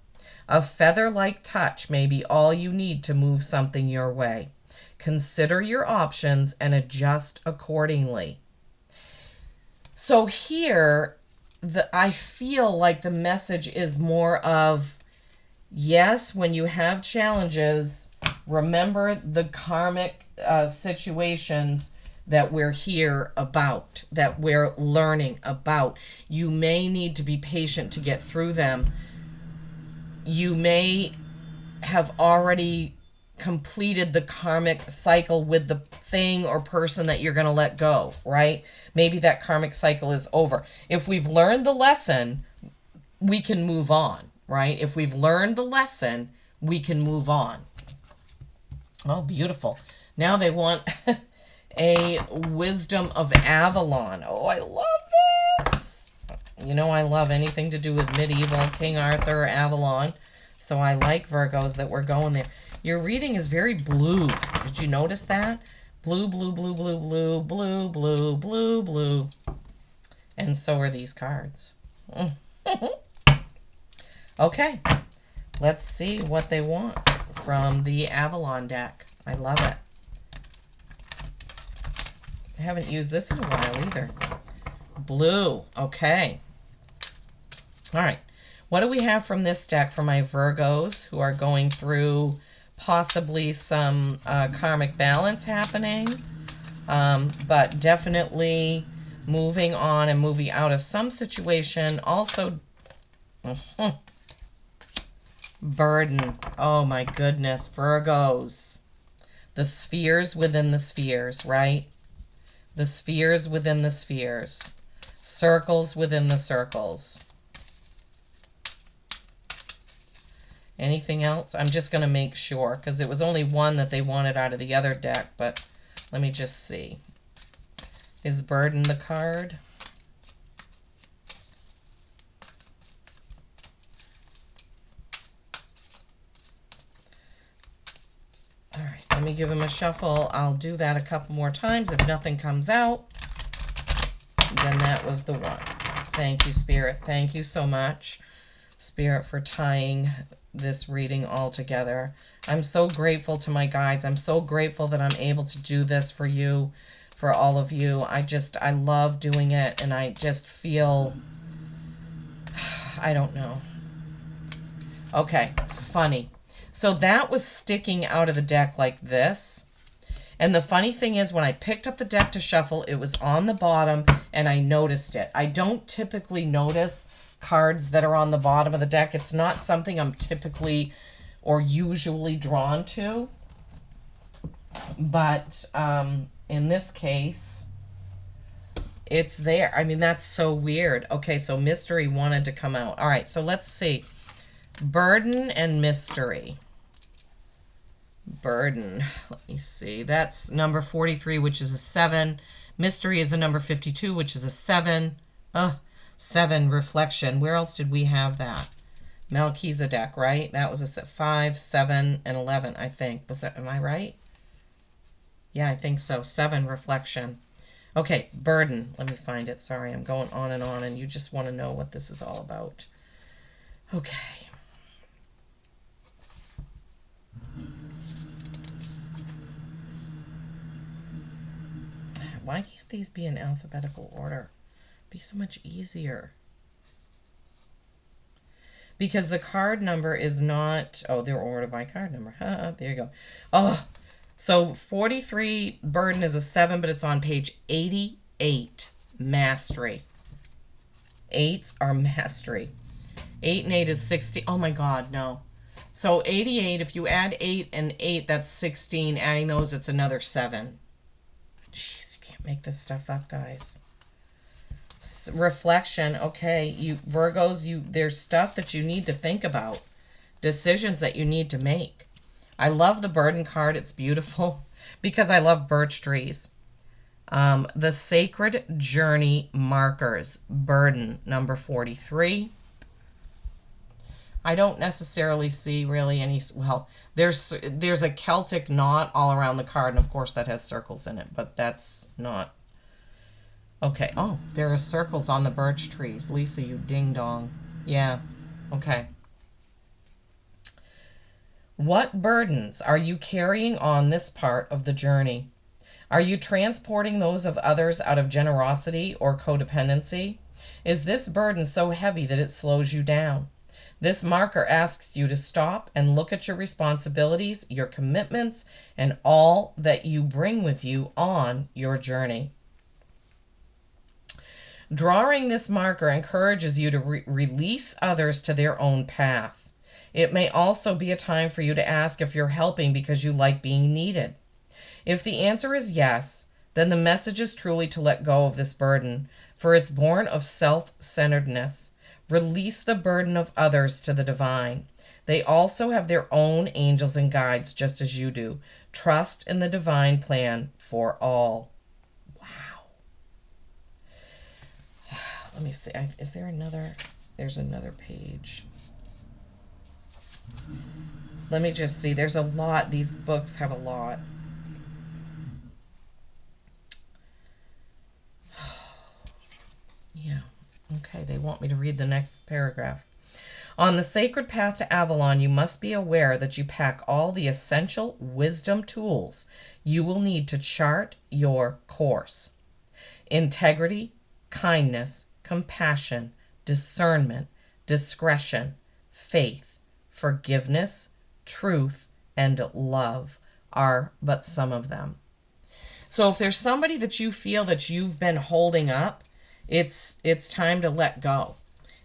A feather-like touch may be all you need to move something your way. Consider your options and adjust accordingly. So here, I feel like the message is more of, yes, when you have challenges, remember the karmic situations that we're here about, that we're learning about. You may need to be patient to get through them. You may have already completed the karmic cycle with the thing or person that you're going to let go, right? Maybe that karmic cycle is over. If we've learned the lesson, we can move on, right? If we've learned the lesson, we can move on. Oh, beautiful. Now they want a Wisdom of Avalon. Oh, I love this. You know, I love anything to do with medieval, King Arthur, Avalon. So I like, Virgos, that we're going there. Your reading is very blue. Did you notice that? Blue, blue, blue, blue, blue, blue, blue, blue, blue. And so are these cards. Okay. Let's see what they want from the Avalon deck. I love it. I haven't used this in a while either. Blue. Okay. All right. What do we have from this deck for my Virgos who are going through possibly some karmic balance happening, but definitely moving on and moving out of some situation. Also, burden. Oh my goodness, Virgos. The spheres within the spheres, right? The spheres within the spheres. Circles within the circles. Anything else? I'm just going to make sure, because it was only one that they wanted out of the other deck, but let me just see. Is burden the card? All right, let me give him a shuffle. I'll do that a couple more times. If nothing comes out, then that was the one. Thank you, Spirit. Thank you so much, Spirit, for tying this reading all together. I'm so grateful to my guides. I'm so grateful that I'm able to do this for you, for all of you. I love doing it, and I just feel, I don't know. Okay, funny. So that was sticking out of the deck like this. And the funny thing is, when I picked up the deck to shuffle, it was on the bottom, and I noticed it. I don't typically notice cards that are on the bottom of the deck. It's not something I'm typically or usually drawn to. But in this case, it's there. I mean, that's so weird. Okay, so mystery wanted to come out. All right, so let's see. Burden and mystery. Burden. Let me see. That's number 43, which is a 7. Mystery is a number 52, which is a 7. 7, reflection. Where else did we have that? Melchizedek, right? That was a 5, 7, and 11, I think. Am I right? Yeah, I think so. 7, reflection. Okay, burden. Let me find it. Sorry, I'm going on, and you just want to know what this is all about. Okay. Why can't these be in alphabetical order? It'd be so much easier. because the card number is not, oh, they're ordered by card number. There you go. Oh, so 43 burden is a 7, but it's on page 88, mastery. 8s are mastery. 8 and 8 is 60. Oh my God, no. So 88, if you add 8 and 8, that's 16. Adding those, it's another 7. Jeez, you can't make this stuff up, guys. Reflection. Okay, you Virgos, there's stuff that you need to think about. Decisions that you need to make. I love the burden card. It's beautiful because I love birch trees. The Sacred Journey Markers, burden number 43. I don't necessarily see really any, well, there's a Celtic knot all around the card, and of course that has circles in it, but that's not, okay. Oh, there are circles on the birch trees. Lisa, you ding dong. Yeah, okay. What burdens are you carrying on this part of the journey? Are you transporting those of others out of generosity or codependency? Is this burden so heavy that it slows you down? This marker asks you to stop and look at your responsibilities, your commitments, and all that you bring with you on your journey. Drawing this marker encourages you to release others to their own path. It may also be a time for you to ask if you're helping because you like being needed. If the answer is yes, then the message is truly to let go of this burden, for it's born of self-centeredness. Release the burden of others to the divine. They also have their own angels and guides, just as you do. Trust in the divine plan for all. Wow. Let me see. Is there another? There's another page. Let me just see. There's a lot. These books have a lot. Yeah. Okay, they want me to read the next paragraph. On the sacred path to Avalon, you must be aware that you pack all the essential wisdom tools you will need to chart your course. Integrity, kindness, compassion, discernment, discretion, faith, forgiveness, truth, and love are but some of them. So if there's somebody that you feel that you've been holding up, it's time to let go.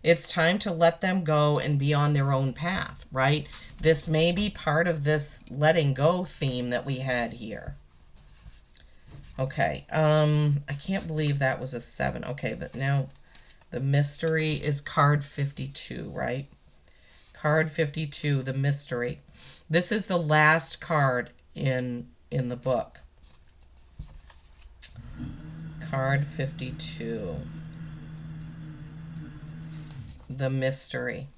It's time to let them go and be on their own path, right? This may be part of this letting go theme that we had here. Okay, I can't believe that was a 7. Okay, but now the mystery is card 52, right? Card 52, the mystery. This is the last card in the book. Card 52. The mystery.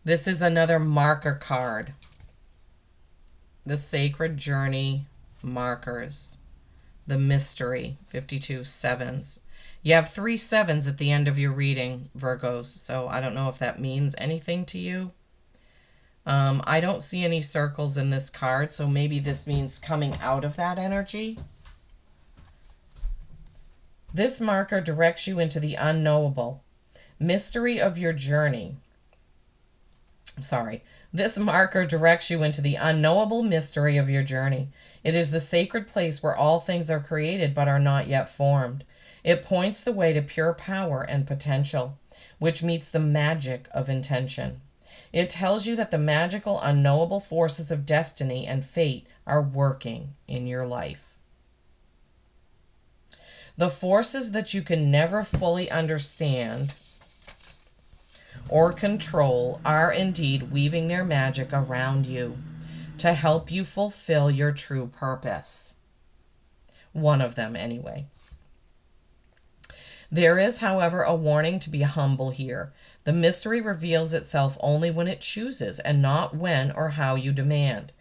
This is another marker card. The Sacred Journey Markers. The mystery. 52 sevens. You have 3 sevens at the end of your reading, Virgos, so I don't know if that means anything to you. I don't see any circles in this card, so maybe this means coming out of that energy. This marker directs you into the unknowable. Mystery of your journey. This marker directs you into the unknowable mystery of your journey. It is the sacred place where all things are created but are not yet formed. It points the way to pure power and potential, which meets the magic of intention. It tells you that the magical, unknowable forces of destiny and fate are working in your life. The forces that you can never fully understand or control are indeed weaving their magic around you to help you fulfill your true purpose. One of them, anyway. There is, however, a warning to be humble here. The mystery reveals itself only when it chooses and not when or how you demand.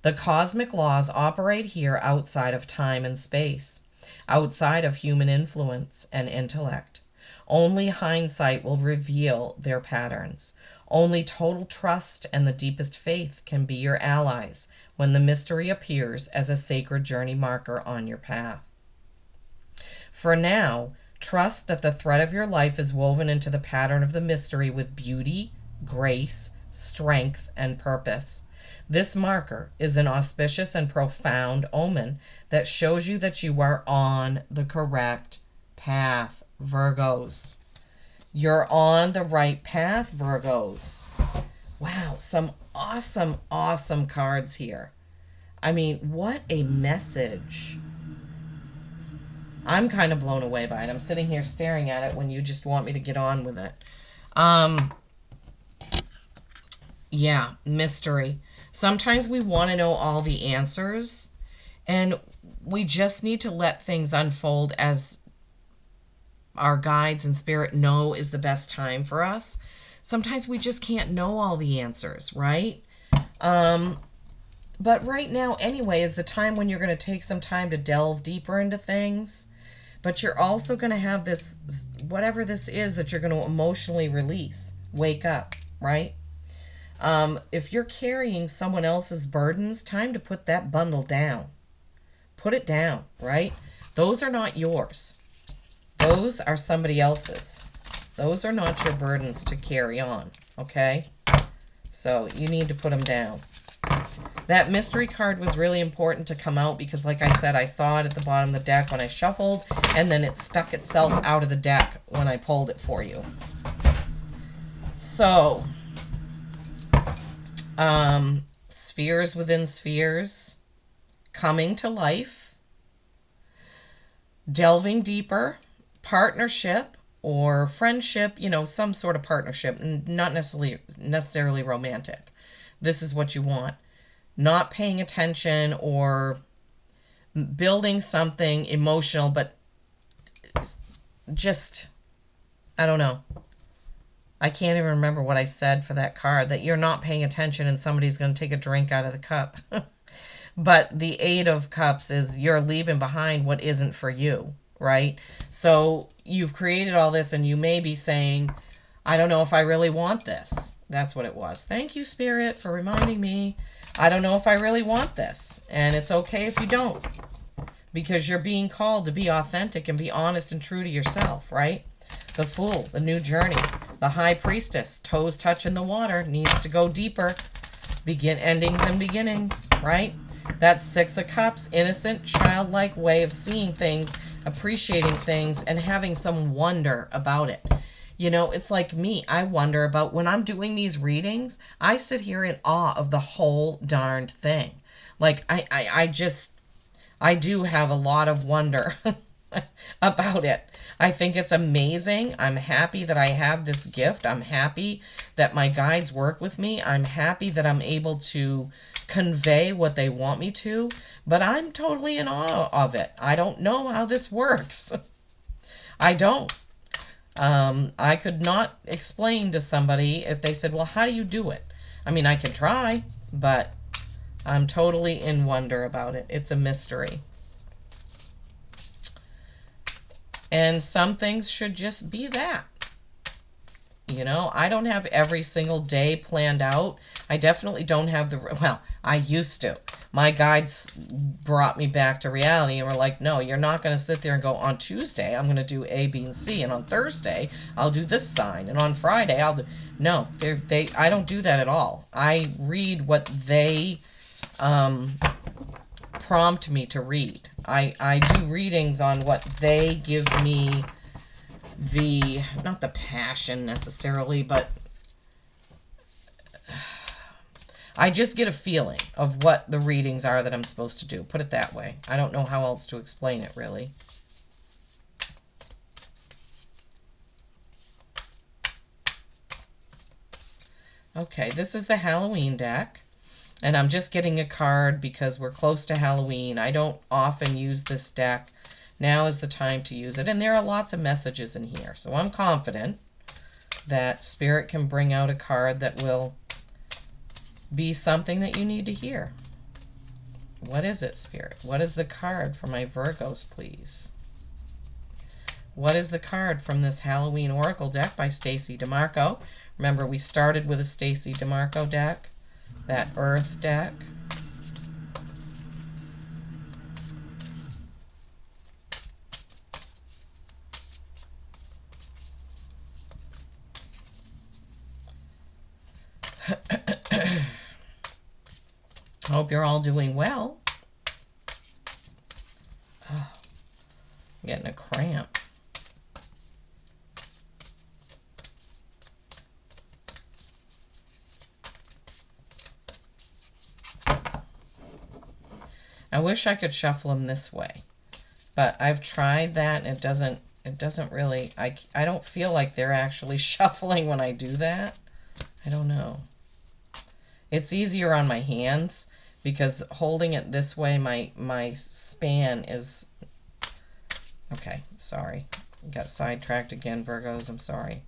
The cosmic laws operate here outside of time and space, outside of human influence and intellect. Only hindsight will reveal their patterns. Only total trust and the deepest faith can be your allies when the mystery appears as a sacred journey marker on your path. For now, Trust that the thread of your life is woven into the pattern of the mystery with beauty, grace, strength, and purpose. This marker is an auspicious and profound omen that shows you that you are on the correct path, Virgos. You're on the right path, Virgos. Wow, some awesome, awesome cards here. I mean, what a message. I'm kind of blown away by it. I'm sitting here staring at it when you just want me to get on with it. Yeah, mystery. Sometimes we want to know all the answers, and we just need to let things unfold as our guides and spirit know is the best time for us. Sometimes we just can't know all the answers, right? But right now, anyway, is the time when you're going to take some time to delve deeper into things. But you're also going to have this, whatever this is, that you're going to emotionally release. Wake up, right? If you're carrying someone else's burdens, time to put that bundle down. Put it down, right? Those are not yours. Those are somebody else's. Those are not your burdens to carry on, okay? So you need to put them down. That mystery card was really important to come out because, like I said, I saw it at the bottom of the deck when I shuffled, and then it stuck itself out of the deck when I pulled it for you. So, spheres within spheres, coming to life, delving deeper, partnership or friendship, you know, some sort of partnership, not necessarily romantic. This is what you want. Not paying attention or building something emotional, but just, I don't know. I can't even remember what I said for that card, that you're not paying attention and somebody's going to take a drink out of the cup. But the Eight of Cups is you're leaving behind what isn't for you, right? So you've created all this and you may be saying, I don't know if I really want this. That's what it was. Thank you, Spirit, for reminding me. I don't know if I really want this. And it's okay if you don't. Because you're being called to be authentic and be honest and true to yourself, right? The Fool, the new journey. The High Priestess, toes touching the water, needs to go deeper. Begin endings and beginnings, right? That Six of Cups, innocent, childlike way of seeing things, appreciating things, and having some wonder about it. You know, it's like me. I wonder about when I'm doing these readings, I sit here in awe of the whole darned thing. Like, I do have a lot of wonder about it. I think it's amazing. I'm happy that I have this gift. I'm happy that my guides work with me. I'm happy that I'm able to convey what they want me to, but I'm totally in awe of it. I don't know how this works. I don't. I could not explain to somebody if they said, well, how do you do it? I mean, I can try, but I'm totally in wonder about it. It's a mystery. And some things should just be that. You know, I don't have every single day planned out. I definitely don't have well, I used to. My guides brought me back to reality and were like, no, you're not going to sit there and go, on Tuesday, I'm going to do A, B, and C. And on Thursday, I'll do this sign. And on Friday, I'll do... No, I don't do that at all. I read what they prompt me to read. I do readings on what they give me not the passion necessarily, but I just get a feeling of what the readings are that I'm supposed to do. Put it that way. I don't know how else to explain it, really. Okay, this is the Halloween deck. And I'm just getting a card because we're close to Halloween. I don't often use this deck. Now is the time to use it. And there are lots of messages in here. So I'm confident that Spirit can bring out a card that will be something that you need to hear. What is it, Spirit? What is the card for my Virgos, please? What is the card from this Halloween Oracle deck by Stacey DeMarco? Remember, we started with a Stacey DeMarco deck, that Earth deck. hope you're all doing well. Oh, I'm getting a cramp. I wish I could shuffle them this way, but I've tried that and it doesn't really, I don't feel like they're actually shuffling when I do that. I don't know. It's easier on my hands because holding it this way, my span is, okay, sorry. Got sidetracked again, Virgos, I'm sorry.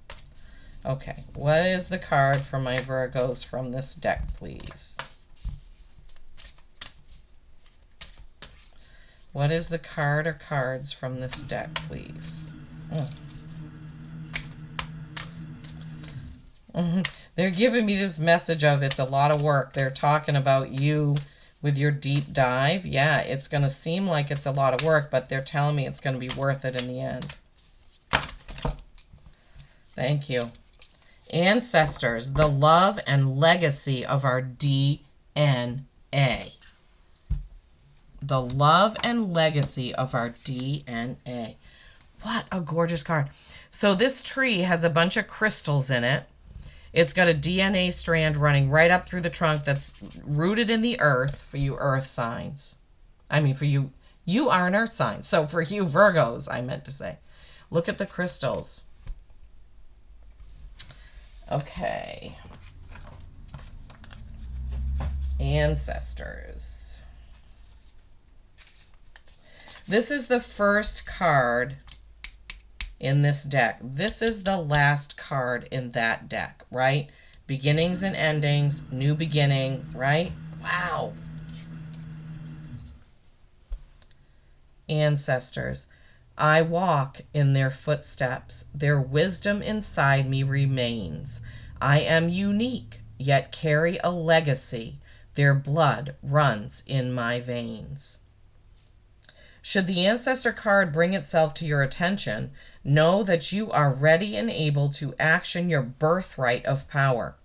Okay, what is the card for my Virgos from this deck, please? What is the card or cards from this deck, please? They're giving me this message of it's a lot of work. They're talking about you with your deep dive. Yeah, it's going to seem like it's a lot of work, but they're telling me it's going to be worth it in the end. Thank you. Ancestors, the love and legacy of our DNA. The love and legacy of our DNA. What a gorgeous card. So this tree has a bunch of crystals in it. It's got a DNA strand running right up through the trunk that's rooted in the earth for you earth signs. I mean, for you are an earth sign. So for you Virgos, I meant to say. Look at the crystals. Okay. Ancestors. This is the first card in this deck. This is the last card in that deck, right? Beginnings and endings, new beginning, right? Wow. Ancestors. I walk in their footsteps. Their wisdom inside me remains. I am unique, yet carry a legacy. Their blood runs in my veins. Should the ancestor card bring itself to your attention, know that you are ready and able to action your birthright of power.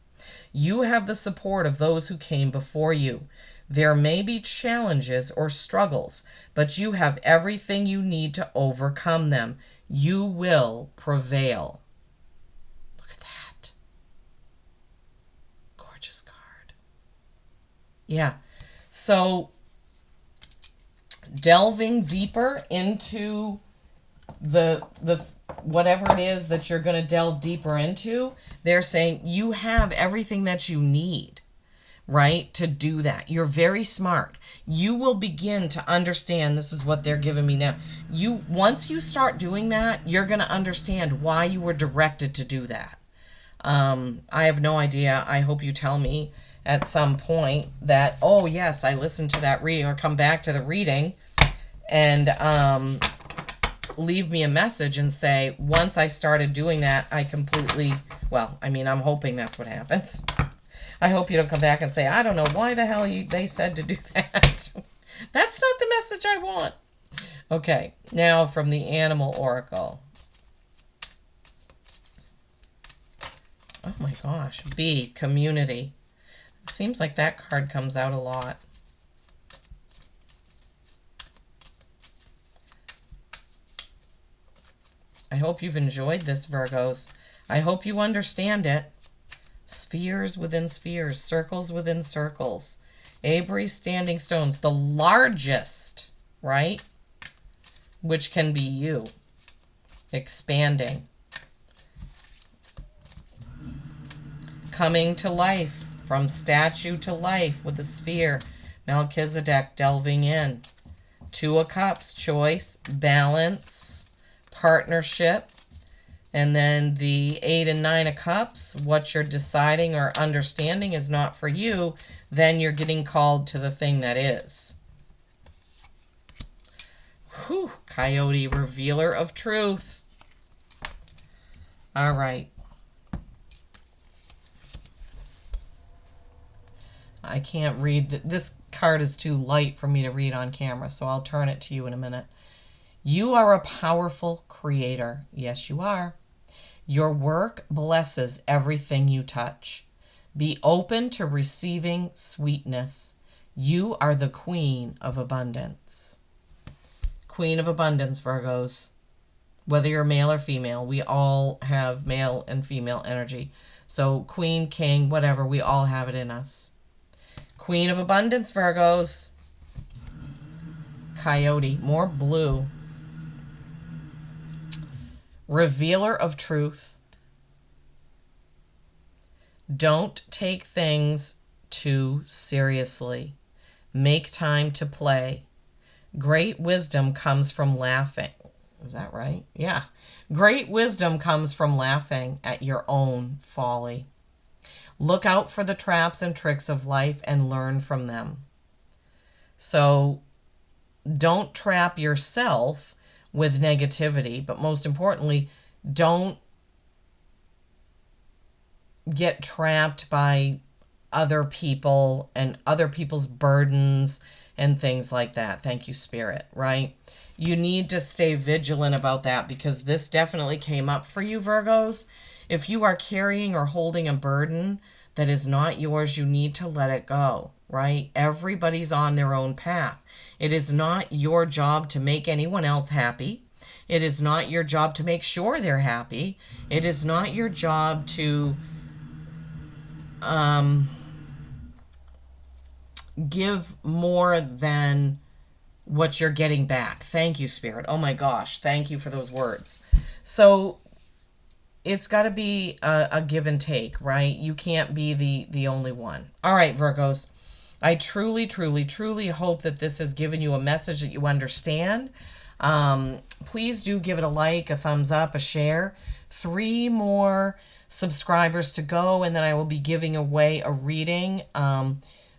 You have the support of those who came before you. There may be challenges or struggles, but you have everything you need to overcome them. You will prevail. Look at that. Gorgeous card. Yeah. So delving deeper into the whatever it is that you're going to delve deeper into, they're saying you have everything that you need, right, to do that. You're very smart. You will begin to understand. This is what they're giving me now. Once you start doing that, you're going to understand why you were directed to do that. I have no idea. I hope you tell me at some point that, oh yes, I listened to that reading, or come back to the reading and leave me a message and say, once I started doing that, I completely, well, I mean, I'm hoping that's what happens. I hope you don't come back and say, I don't know why the hell they said to do that. That's not the message I want. Okay, now from the Animal Oracle. Oh my gosh, B, community. It seems like that card comes out a lot. I hope you've enjoyed this, Virgos. I hope you understand it. Spheres within spheres, circles within circles. Avery standing stones, the largest, right? Which can be you. Expanding. Coming to life, from statue to life with a sphere. Melchizedek delving in. Two of Cups, choice, balance, partnership. And then the 8 and 9 of Cups, what you're deciding or understanding is not for you, then you're getting called to the thing that is. Whew, Coyote, revealer of truth. All right. I can't read. This card is too light for me to read on camera, so I'll turn it to you in a minute. You are a powerful creator. Yes, you are. Your work blesses everything you touch. Be open to receiving sweetness. You are the queen of abundance. Queen of abundance, Virgos. Whether you're male or female, we all have male and female energy. So queen, king, whatever, we all have it in us. Queen of abundance, Virgos. Coyote, more blue. Revealer of truth. Don't take things too seriously. Make time to play. Great wisdom comes from laughing. Is that right? Yeah. Great wisdom comes from laughing at your own folly. Look out for the traps and tricks of life and learn from them. So don't trap yourself with negativity, but most importantly, don't get trapped by other people and other people's burdens and things like that. Thank you, Spirit, right? You need to stay vigilant about that, because this definitely came up for you, Virgos. If you are carrying or holding a burden that is not yours, you need to let it go, right? Everybody's on their own path. It is not your job to make anyone else happy. It is not your job to make sure they're happy. It is not your job to give more than what you're getting back. Thank you, Spirit. Oh my gosh. Thank you for those words. So it's got to be a give and take, right? You can't be the only one. All right, Virgos. I truly, truly, truly hope that this has given you a message that you understand. Please do give it a like, a thumbs up, a share. 3 more subscribers to go, and then I will be giving away a reading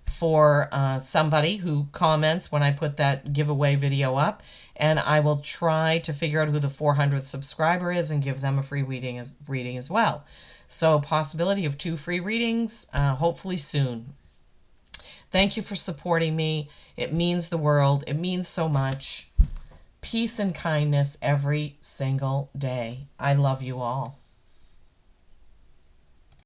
for somebody who comments when I put that giveaway video up, and I will try to figure out who the 400th subscriber is and give them a free reading as well. So possibility of 2 free readings, hopefully soon. Thank you for supporting me. It means the world. It means so much. Peace and kindness every single day. I love you all.